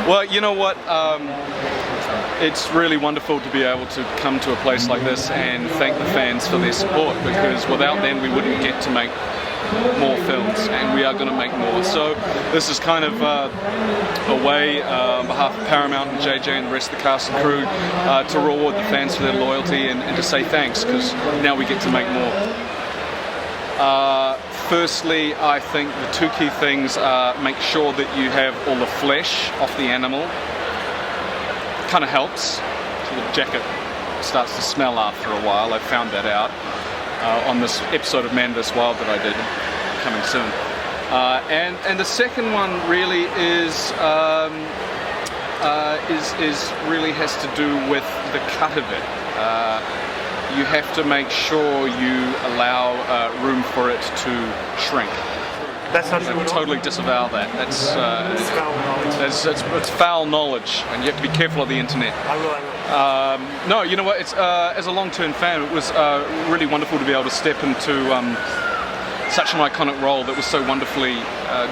Well, you know what? It's really wonderful to be able to come to a place like this and thank the fans for their support, because without them we wouldn't get to make more films, and we are going to make more. So this is kind of a way on behalf of Paramount and JJ and the rest of the cast and crew to reward the fans for their loyalty and to say thanks, because now we get to make more. Firstly, I think the two key things are make sure that you have all the flesh off the animal. Kind of helps. So the jacket starts to smell after a while. I found that out on this episode of Man vs Wild that I did, coming soon. And the second one really is really has to do with the cut of it. You have to make sure you allow room for it to shrink. That's not true. I totally disavow that. It's foul knowledge, and you have to be careful of the internet. I will. No, you know what? It's as a long-term fan, it was really wonderful to be able to step into such an iconic role that was so wonderfully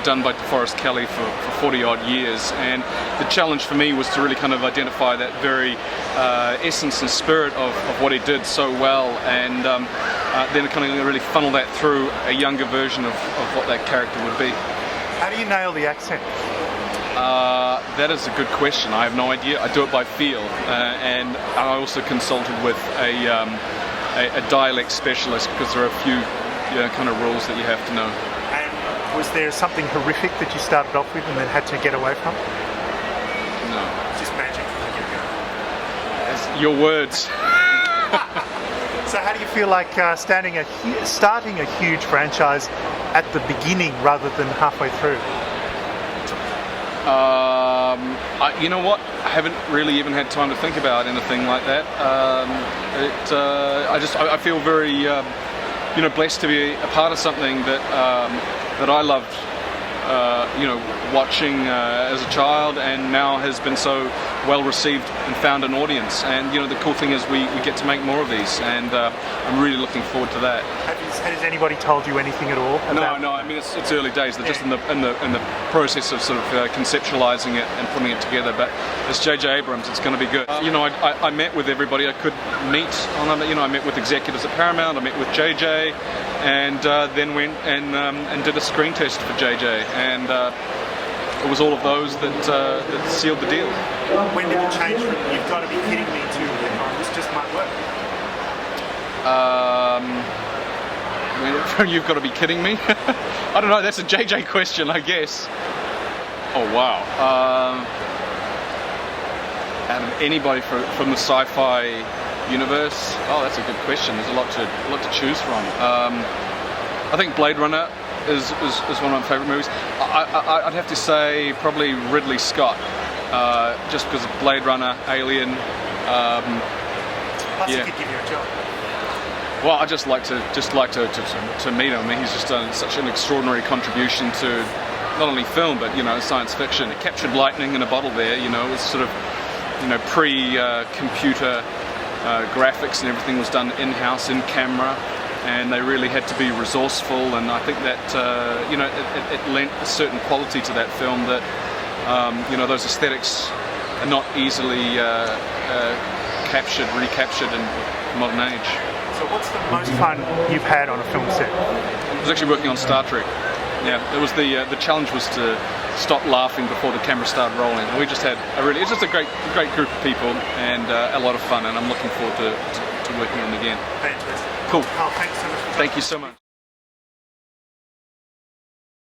done by DeForest Kelley for 40-odd years. And the challenge for me was to really kind of identify that very essence and spirit of what he did so well, and then kind of really funnel that through a younger version of what that character would be. How do you nail the accent? That is a good question. I have no idea. I do it by feel, and I also consulted with a dialect specialist, because there are a few kind of rules that you have to know. And was there something horrific that you started off with and then had to get away from? No. It's just magic. Your words. So how do you feel like starting a huge franchise at the beginning rather than halfway through? You know what? I haven't really even had time to think about anything like that. I feel very blessed to be a part of something that I loved, watching as a child, and now has been so well received and found an audience. And the cool thing is we get to make more of these, and I'm really looking forward to that. Has anybody told you anything at all? No. I mean, it's early days. They're just in the process of sort of conceptualizing it and putting it together. But it's J.J. Abrams. It's going to be good. I met with everybody I could meet. I met with executives at Paramount. I met with J.J. and then went and did a screen test for J.J. and it was all of those that sealed the deal. When did it change from "you've got to be kidding me" to "this just might work"? You've got to be kidding me. I don't know. That's a JJ question, I guess. Oh wow. Out of anybody from the sci-fi universe? Oh, that's a good question. There's a lot to choose from. I think Blade Runner is one of my favourite movies. I'd have to say probably Ridley Scott, just because of Blade Runner, Alien. Plus, he could give you a job. Well, I just like to meet him. I mean, he's just done such an extraordinary contribution to not only film but science fiction. It captured lightning in a bottle there. It was sort of pre-computer graphics, and everything was done in-house, in camera, and they really had to be resourceful. And I think that it lent a certain quality to that film that those aesthetics are not easily recaptured in the modern age. So what's the most fun you've had on a film set? I was actually working on Star Trek. Yeah, it was the challenge was to stop laughing before the camera started rolling. And we just had it's just a great group of people, and a lot of fun, and I'm looking forward to working with them again. Fantastic. Cool. Karl, thanks so much. Thank you so much.